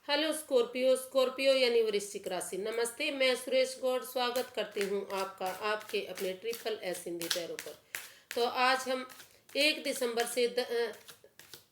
Hello Scorpio. Scorpio यानी वृश्चिक राशि। नमस्ते, मैं सुरेश गौड़ स्वागत करती हूँ आपका आपके अपने ट्रिपल एस हिंदी पैरों पर। तो आज हम 1 दिसंबर से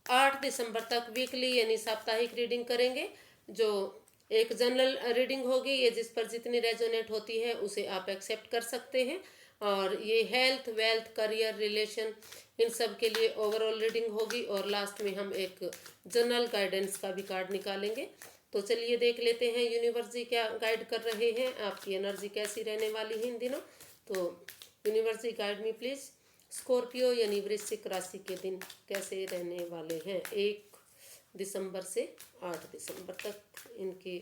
8 दिसंबर तक वीकली यानी साप्ताहिक रीडिंग करेंगे, जो एक जनरल रीडिंग होगी। ये जिस पर जितनी रेजोनेट होती है उसे आप एक्सेप्ट कर सकते हैं। और ये हेल्थ, वेल्थ, करियर, रिलेशन, इन सब के लिए ओवरऑल रीडिंग होगी। और लास्ट में हम एक जनरल गाइडेंस का भी कार्ड निकालेंगे। तो चलिए देख लेते हैं यूनिवर्स जी क्या गाइड कर रहे हैं, आपकी एनर्जी कैसी रहने वाली है इन दिनों। तो universe ji guide me please. Scorpio यानी वृश्चिक राशि के दिन कैसे रहने वाले हैं 1 दिसंबर से 8 दिसंबर तक, इनके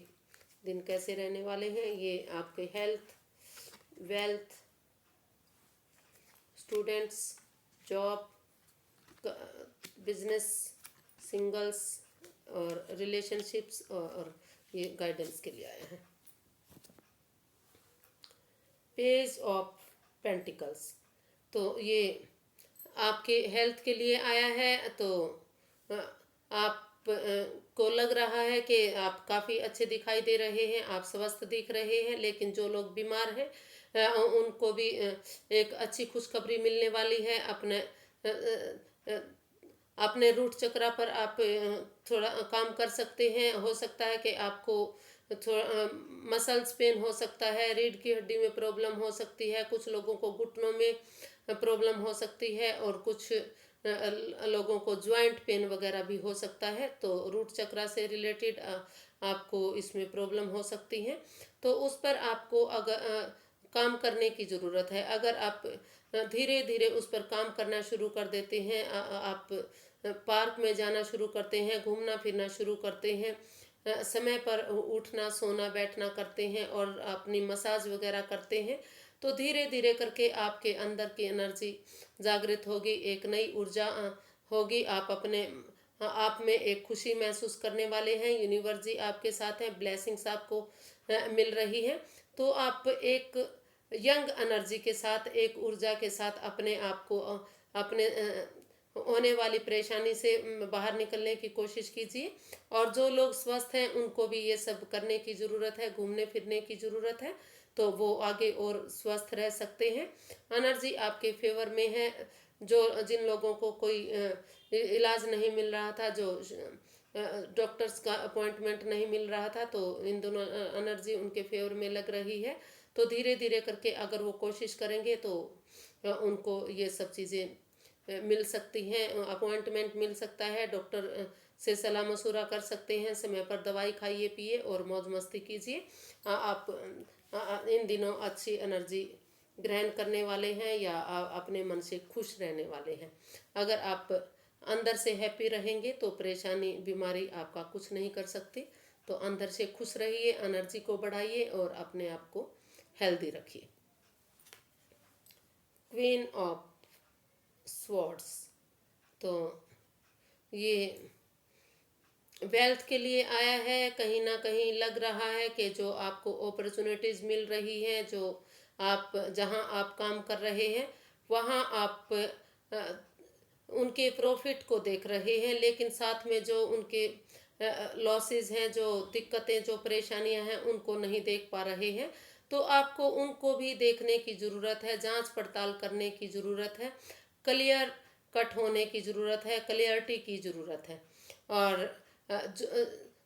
दिन कैसे रहने वाले हैं। ये आपके health, wealth, students, job, business, singles और रिलेशनशिप्स और ये गाइडेंस के लिए आए हैं। पेज ऑफ पेंटिकल्स, तो ये आपके हेल्थ के लिए आया है। तो आप को लग रहा है कि आप काफ़ी अच्छे दिखाई दे रहे हैं, आप स्वस्थ दिख रहे हैं। लेकिन जो लोग बीमार हैं उनको भी एक अच्छी खुशखबरी मिलने वाली है। अपने रूट चक्रा पर आप थोड़ा काम कर सकते हैं। हो सकता है कि आपको थोड़ा मसल्स पेन हो सकता है, रीढ़ की हड्डी में प्रॉब्लम हो सकती है, कुछ लोगों को घुटनों में प्रॉब्लम हो सकती है और कुछ लोगों को ज्वाइंट पेन वगैरह भी हो सकता है। तो रूट चक्रा से रिलेटेड आपको इसमें प्रॉब्लम हो सकती है। तो उस पर आपको अगर काम करने की ज़रूरत है। अगर आप धीरे धीरे उस पर काम करना शुरू कर देते हैं, आप पार्क में जाना शुरू करते हैं, घूमना फिरना शुरू करते हैं, समय पर उठना सोना बैठना करते हैं और अपनी मसाज वगैरह करते हैं, तो धीरे धीरे करके आपके अंदर की एनर्जी जागृत होगी, एक नई ऊर्जा होगी। आप में एक खुशी महसूस करने वाले हैं। यूनिवर्स जी आपके साथ हैं, ब्लेसिंग्स आपको मिल रही है। तो आप एक यंग एनर्जी के साथ, एक ऊर्जा के साथ अपने आप को अपने होने वाली परेशानी से बाहर निकलने की कोशिश कीजिए। और जो लोग स्वस्थ हैं उनको भी ये सब करने की ज़रूरत है, घूमने फिरने की ज़रूरत है, तो वो आगे और स्वस्थ रह सकते हैं। एनर्जी आपके फेवर में है। जिन लोगों को कोई इलाज नहीं मिल रहा था, जो डॉक्टर्स का अपॉइंटमेंट नहीं मिल रहा था, तो इन दोनों एनर्जी उनके फेवर में लग रही है। तो धीरे धीरे करके अगर वो कोशिश करेंगे तो उनको ये सब चीज़ें मिल सकती हैं, अपॉइंटमेंट मिल सकता है, डॉक्टर से सलाह मशूरा कर सकते हैं, समय पर दवाई खाइए पिए और मौज मस्ती कीजिए। आप इन दिनों अच्छी एनर्जी ग्रहण करने वाले हैं या अपने मन से खुश रहने वाले हैं। अगर आप अंदर से हैप्पी रहेंगे तो परेशानी बीमारी आपका कुछ नहीं कर सकती। तो अंदर से खुश रहिए, एनर्जी को बढ़ाइए और अपने आप को हेल्दी रखिए। क्वीन ऑफ स्वॉर्ड्स, तो ये वेल्थ के लिए आया है। कहीं ना कहीं लग रहा है कि जो आपको अपॉर्चुनिटीज़ मिल रही हैं, जो आप जहां आप काम कर रहे हैं वहां आप उनके प्रॉफिट को देख रहे हैं, लेकिन साथ में जो उनके लॉसेस हैं, जो दिक्कतें, जो परेशानियां हैं, उनको नहीं देख पा रहे हैं। तो आपको उनको भी देखने की ज़रूरत है, जांच पड़ताल करने की ज़रूरत है, क्लियर कट होने की ज़रूरत है, क्लियरिटी की ज़रूरत है। और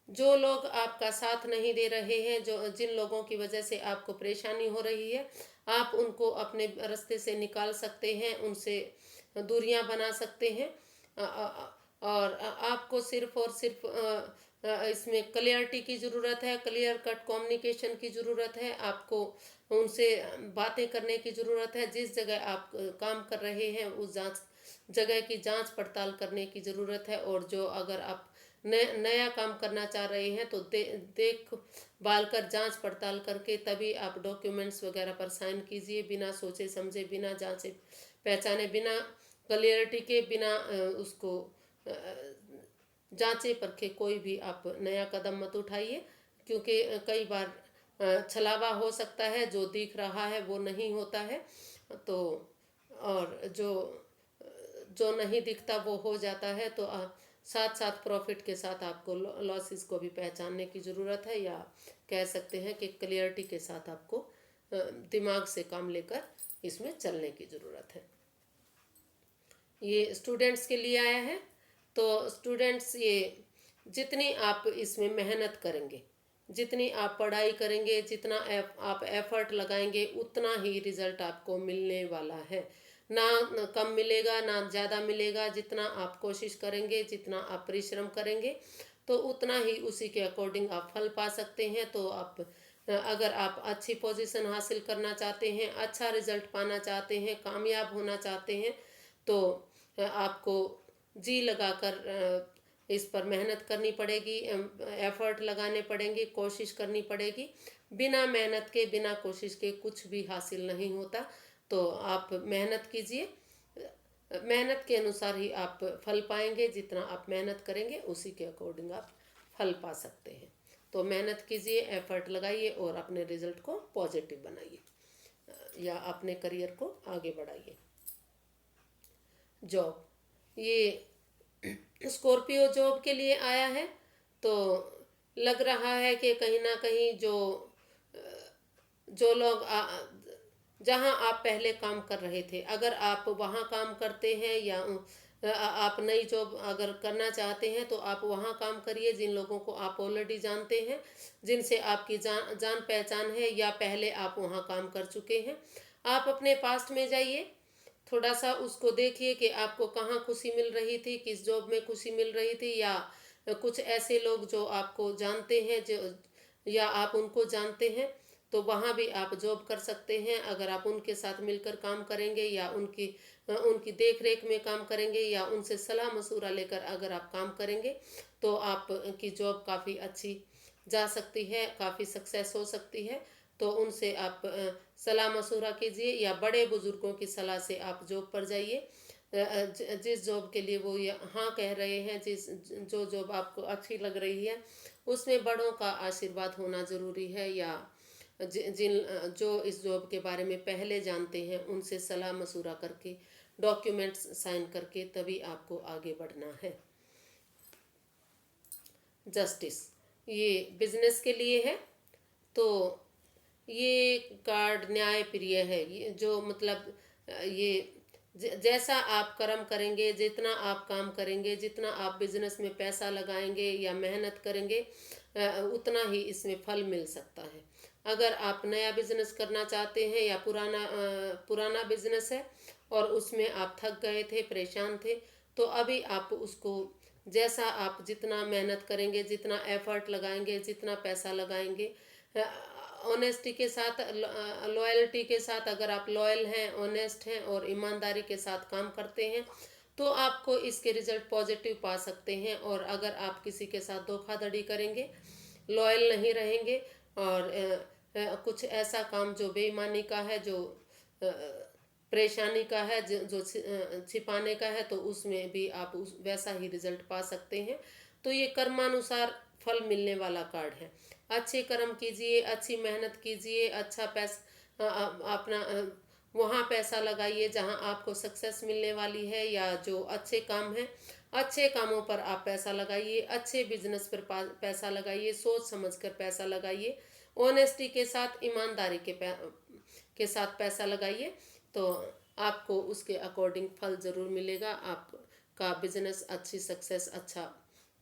जो लोग आपका साथ नहीं दे रहे हैं, जिन लोगों की वजह से आपको परेशानी हो रही है, आप उनको अपने रास्ते से निकाल सकते हैं, उनसे दूरियां बना सकते हैं। और आपको सिर्फ और सिर्फ इसमें क्लियरिटी की ज़रूरत है, क्लियर कट कम्युनिकेशन की ज़रूरत है। आपको उनसे बातें करने की ज़रूरत है। जिस जगह आप काम कर रहे हैं उस जगह की जांच पड़ताल करने की ज़रूरत है। और जो अगर आप नया काम करना चाह रहे हैं तो देख भाल कर, जांच पड़ताल करके तभी आप डॉक्यूमेंट्स वगैरह पर साइन कीजिए, बिना सोचे समझे, बिना जांचे पहचाने, बिना क्लियरिटी के, बिना उसको जांचे परखे कोई भी आप नया कदम मत उठाइए। क्योंकि कई बार छलावा हो सकता है, जो दिख रहा है वो नहीं होता है। तो और जो नहीं दिखता वो हो जाता है। तो साथ साथ प्रॉफिट के साथ आपको लॉसेस को भी पहचानने की ज़रूरत है, या कह सकते हैं कि क्लियरिटी के साथ आपको दिमाग से काम लेकर इसमें चलने की ज़रूरत है। ये स्टूडेंट्स के लिए आया है। तो स्टूडेंट्स, ये जितनी आप इसमें मेहनत करेंगे, जितनी आप पढ़ाई करेंगे, जितना आप एफर्ट लगाएंगे, उतना ही रिजल्ट आपको मिलने वाला है। ना कम मिलेगा ना ज़्यादा मिलेगा। जितना आप कोशिश करेंगे, जितना आप परिश्रम करेंगे, तो उतना ही उसी के अकॉर्डिंग आप फल पा सकते हैं। तो आप अगर आप अच्छी पोजीशन हासिल करना चाहते हैं, अच्छा रिजल्ट पाना चाहते हैं, कामयाब होना चाहते हैं, तो आपको जी लगाकर इस पर मेहनत करनी पड़ेगी, एफर्ट लगाने पड़ेंगे, कोशिश करनी पड़ेगी। बिना मेहनत के, बिना कोशिश के कुछ भी हासिल नहीं होता। तो आप मेहनत कीजिए, मेहनत के अनुसार ही आप फल पाएंगे। जितना आप मेहनत करेंगे उसी के अकॉर्डिंग आप फल पा सकते हैं। तो मेहनत कीजिए, एफर्ट लगाइए और अपने रिजल्ट को पॉजिटिव बनाइए, या अपने करियर को आगे बढ़ाइए। जॉब, ये स्कॉर्पियो जॉब के लिए आया है। तो लग रहा है कि कहीं ना कहीं जो लोग जहां आप पहले काम कर रहे थे, अगर आप वहां काम करते हैं, या आप नई जॉब अगर करना चाहते हैं, तो आप वहां काम करिए जिन लोगों को आप ऑलरेडी जानते हैं, जिनसे आपकी जान पहचान है, या पहले आप वहां काम कर चुके हैं। आप अपने पास्ट में जाइए, थोड़ा सा उसको देखिए कि आपको कहाँ खुशी मिल रही थी, किस जॉब में खुशी मिल रही थी, या कुछ ऐसे लोग जो आपको जानते हैं, जो या आप उनको जानते हैं, तो वहाँ भी आप जॉब कर सकते हैं। अगर आप उनके साथ मिलकर काम करेंगे, या उनकी देख रेख में काम करेंगे, या उनसे सलाह मशूरा लेकर अगर आप काम करेंगे, तो आपकी जॉब काफ़ी अच्छी जा सकती है, काफ़ी सक्सेस हो सकती है। तो उनसे आप सलाह मशूरा कीजिए, या बड़े बुजुर्गों की सलाह से आप जॉब पर जाइए। जिस जॉब के लिए वो हाँ कह रहे हैं, जो जॉब आपको अच्छी लग रही है, उसमें बड़ों का आशीर्वाद होना ज़रूरी है, या जो इस जॉब के बारे में पहले जानते हैं, उनसे सलाह मशूरा करके, डॉक्यूमेंट्स साइन करके तभी आपको आगे बढ़ना है। जस्टिस, ये बिजनेस के लिए है। तो ये कार्ड न्याय प्रिय है। ये जो मतलब ये जैसा आप कर्म करेंगे, जितना आप काम करेंगे, जितना आप बिजनेस में पैसा लगाएंगे या मेहनत करेंगे, उतना ही इसमें फल मिल सकता है। अगर आप नया बिजनेस करना चाहते हैं, या पुराना बिजनेस है और उसमें आप थक गए थे, परेशान थे, तो अभी आप उसको जैसा आप जितना मेहनत करेंगे, जितना एफर्ट लगाएंगे, जितना पैसा लगाएंगे, ऑनेस्टी के साथ, लॉयल्टी के साथ, अगर आप लॉयल हैं, ऑनेस्ट हैं और ईमानदारी के साथ काम करते हैं, तो आपको इसके रिजल्ट पॉजिटिव पा सकते हैं। और अगर आप किसी के साथ धोखाधड़ी करेंगे, लॉयल नहीं रहेंगे, और कुछ ऐसा काम जो बेईमानी का है, जो परेशानी का है, जो छिपाने का है, तो उसमें भी आप वैसा ही रिजल्ट पा सकते हैं। तो ये कर्मानुसार फल मिलने वाला कार्ड है। अच्छे कर्म कीजिए, अच्छी मेहनत कीजिए, अच्छा पैसा अपना वहाँ पैसा लगाइए जहाँ आपको सक्सेस मिलने वाली है, या जो अच्छे काम हैं, अच्छे कामों पर आप पैसा लगाइए, अच्छे बिजनेस पर पैसा लगाइए, सोच समझकर पैसा लगाइए, ऑनेस्टी के साथ, ईमानदारी के साथ पैसा लगाइए। तो आपको उसके अकॉर्डिंग फल ज़रूर मिलेगा। आपका बिजनेस अच्छी सक्सेस, अच्छा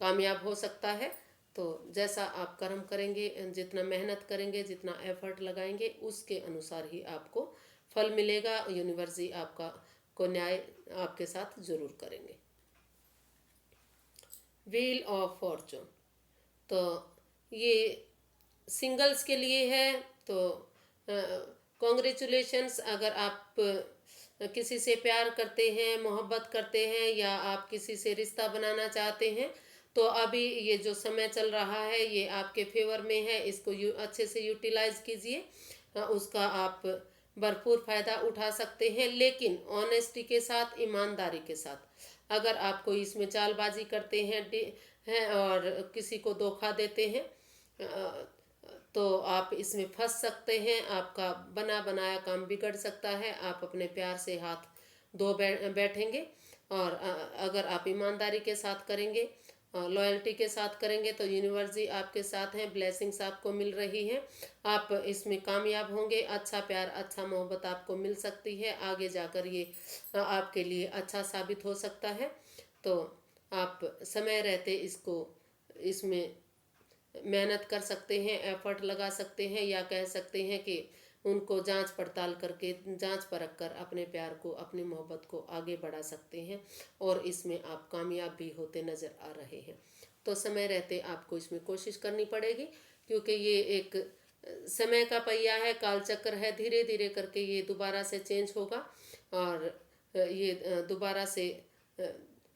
कामयाब हो सकता है। तो जैसा आप कर्म करेंगे, जितना मेहनत करेंगे, जितना एफर्ट लगाएंगे, उसके अनुसार ही आपको फल मिलेगा। यूनिवर्स ही आपका को न्याय आपके साथ ज़रूर करेंगे। व्हील ऑफ फॉर्चून, तो ये सिंगल्स के लिए है। तो कॉन्ग्रेचुलेशंस, अगर आप किसी से प्यार करते हैं, मोहब्बत करते हैं, या आप किसी से रिश्ता बनाना चाहते हैं, तो अभी ये जो समय चल रहा है ये आपके फेवर में है। इसको अच्छे से यूटिलाइज कीजिए, उसका आप भरपूर फ़ायदा उठा सकते हैं। लेकिन ऑनेस्टी के साथ, ईमानदारी के साथ। अगर आप कोई इसमें चालबाजी करते हैं और किसी को धोखा देते हैं, तो आप इसमें फंस सकते हैं। आपका बना बनाया काम बिगड़ सकता है। आप अपने प्यार से हाथ धो बैठेंगे। और अगर आप ईमानदारी के साथ करेंगे, लॉयल्टी के साथ करेंगे तो यूनिवर्स जी आपके साथ हैं, ब्लेसिंग्स आपको मिल रही हैं, आप इसमें कामयाब होंगे। अच्छा प्यार, अच्छा मोहब्बत आपको मिल सकती है, आगे जाकर ये आपके लिए अच्छा साबित हो सकता है। तो आप समय रहते इसको इसमें मेहनत कर सकते हैं, एफर्ट लगा सकते हैं, या कह सकते हैं कि उनको जांच पड़ताल करके, जांच परख कर अपने प्यार को, अपनी मोहब्बत को आगे बढ़ा सकते हैं, और इसमें आप कामयाब भी होते नज़र आ रहे हैं। तो समय रहते आपको इसमें कोशिश करनी पड़ेगी, क्योंकि ये एक समय का पहिया है, कालचक्र है, धीरे धीरे करके ये दोबारा से चेंज होगा, और ये दोबारा से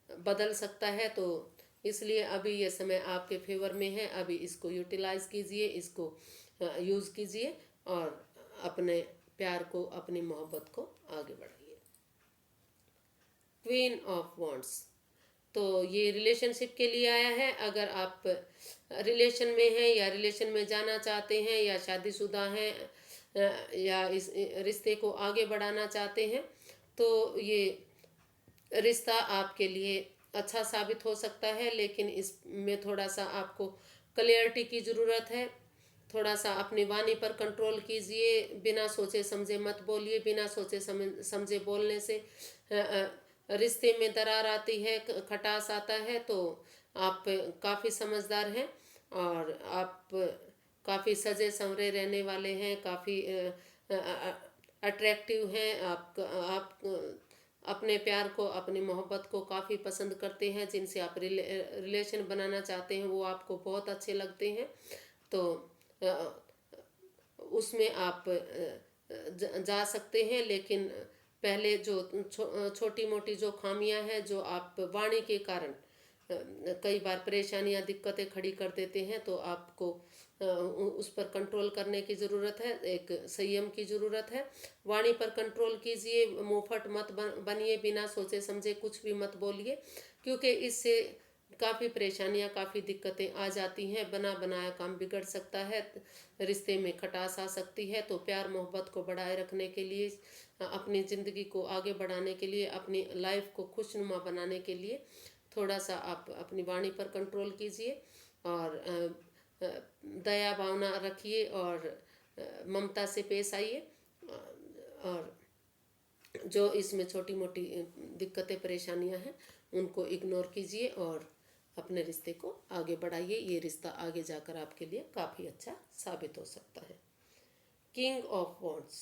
बदल सकता है। तो इसलिए अभी ये समय आपके फेवर में है, अभी इसको यूटिलाइज कीजिए, इसको यूज़ कीजिए, और अपने प्यार को, अपनी मोहब्बत को आगे बढ़ाइए। क्वीन ऑफ वॉन्ड्स, तो ये रिलेशनशिप के लिए आया है। अगर आप रिलेशन में हैं, या रिलेशन में जाना चाहते हैं, या शादीशुदा हैं, या इस रिश्ते को आगे बढ़ाना चाहते हैं, तो ये रिश्ता आपके लिए अच्छा साबित हो सकता है। लेकिन इसमें थोड़ा सा आपको क्लियरिटी की ज़रूरत है। थोड़ा सा अपनी वाणी पर कंट्रोल कीजिए, बिना सोचे समझे मत बोलिए। बिना सोचे समझे बोलने से रिश्ते में दरार आती है, खटास आता है। तो आप काफ़ी समझदार हैं, और आप काफ़ी सजे संवरे रहने वाले हैं, काफ़ी अट्रैक्टिव हैं। आप अपने प्यार को, अपनी मोहब्बत को काफ़ी पसंद करते हैं। जिनसे आप रिलेशन बनाना चाहते हैं वो आपको बहुत अच्छे लगते हैं। तो उसमें आप जा सकते हैं। लेकिन पहले जो छोटी मोटी जो खामियां हैं, जो आप वाणी के कारण कई बार परेशानियां, दिक्कतें खड़ी कर देते हैं, तो आपको उस पर कंट्रोल करने की ज़रूरत है, एक संयम की ज़रूरत है। वाणी पर कंट्रोल कीजिए, मुंहफट मत बनिए, बिना सोचे समझे कुछ भी मत बोलिए, क्योंकि इससे काफ़ी परेशानियां, काफ़ी दिक्कतें आ जाती हैं। बना बनाया काम बिगड़ सकता है, रिश्ते में खटास आ सकती है। तो प्यार मोहब्बत को बढ़ाए रखने के लिए, अपनी ज़िंदगी को आगे बढ़ाने के लिए, अपनी लाइफ को खुशनुमा बनाने के लिए थोड़ा सा आप अपनी वाणी पर कंट्रोल कीजिए, और दया भावना रखिए, और ममता से पेश आइए, और जो इसमें छोटी मोटी दिक्कतें परेशानियां हैं उनको इग्नोर कीजिए, और अपने रिश्ते को आगे बढ़ाइए। ये रिश्ता आगे जाकर आपके लिए काफ़ी अच्छा साबित हो सकता है। किंग ऑफ वॉन्ड्स,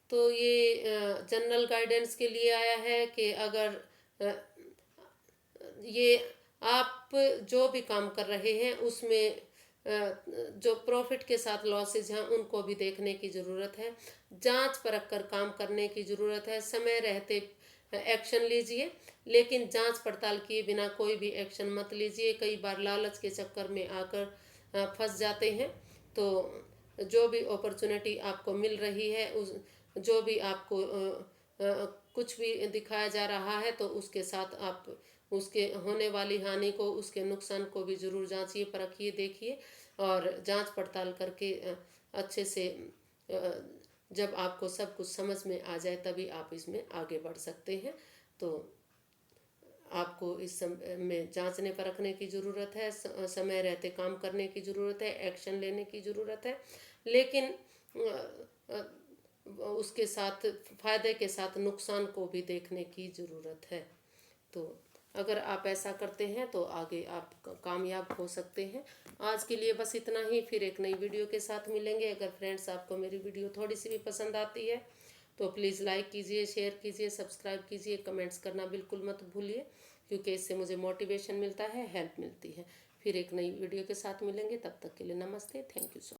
तो ये जनरल गाइडेंस के लिए आया है कि अगर ये आप जो भी काम कर रहे हैं उसमें जो प्रॉफिट के साथ लॉसेज हैं उनको भी देखने की ज़रूरत है। जांच परख कर काम करने की ज़रूरत है। समय रहते एक्शन लीजिए, लेकिन जांच पड़ताल किए बिना कोई भी एक्शन मत लीजिए। कई बार लालच के चक्कर में आकर फंस जाते हैं। तो जो भी अपॉर्चुनिटी आपको मिल रही है, उस जो भी आपको कुछ भी दिखाया जा रहा है, तो उसके साथ आप उसके होने वाली हानि को, उसके नुकसान को भी ज़रूर जांचिए, परखिए, देखिए, और जांच पड़ताल करके अच्छे से जब आपको सब कुछ समझ में आ जाए तभी आप इसमें आगे बढ़ सकते हैं। तो आपको इस समय में जांचने परखने की ज़रूरत है, समय रहते काम करने की ज़रूरत है, एक्शन लेने की ज़रूरत है। लेकिन उसके साथ फ़ायदे के साथ नुकसान को भी देखने की ज़रूरत है। तो अगर आप ऐसा करते हैं तो आगे आप कामयाब हो सकते हैं। आज के लिए बस इतना ही, फिर एक नई वीडियो के साथ मिलेंगे। अगर फ्रेंड्स आपको मेरी वीडियो थोड़ी सी भी पसंद आती है तो प्लीज़ लाइक कीजिए, शेयर कीजिए, सब्सक्राइब कीजिए, कमेंट्स करना बिल्कुल मत भूलिए, क्योंकि इससे मुझे मोटिवेशन मिलता है, हेल्प मिलती है। फिर एक नई वीडियो के साथ मिलेंगे, तब तक के लिए नमस्ते, थैंक यू सो मच।